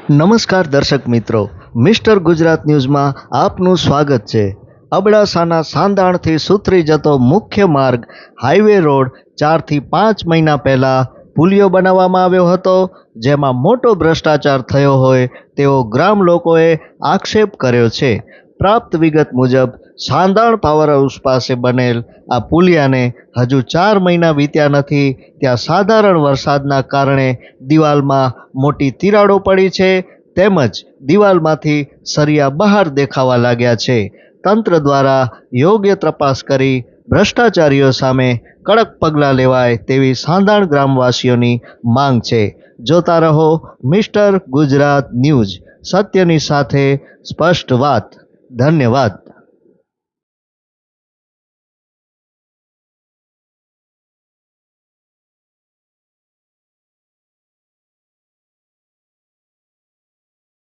નમસ્કાર દર્શક મિત્રો, મિસ્ટર ગુજરાત ન્યૂઝમાં આપનું સ્વાગત છે। અબડાસાના સાંધાણથી સુથરી જતો મુખ્ય માર્ગ હાઈવે રોડ 4 થી 5 મહિના પહેલા પુલિયો બનાવવામાં આવ્યો હતો, જેમાં મોટો ભ્રષ્ટાચાર થયો હોય તેવો ગ્રામ લોકોએ આક્ષેપ કર્યો છે। પ્રાપ્ત વિગત મુજબ સાંધાણ પાવર હાઉસ પાસે બનેલ આ પુલિયાને હજુ 4 મહિના વીત્યા નથી, ત્યાં સાધારણ વરસાદના કારણે દિવાલમાં મોટી તિરાડો પડી છે, તેમજ દિવાલમાંથી સળિયા બહાર દેખાવા લાગ્યા છે। તંત્ર દ્વારા યોગ્ય તપાસ કરી ભ્રષ્ટાચારીઓ સામે કડક પગલાં લેવાય તેવી સાંધાણ ગ્રામવાસીઓની માંગ છે। જોતા રહો મિસ્ટર ગુજરાત ન્યૂઝ, સત્યની સાથે સ્પષ્ટ વાત। ધન્યવાદ।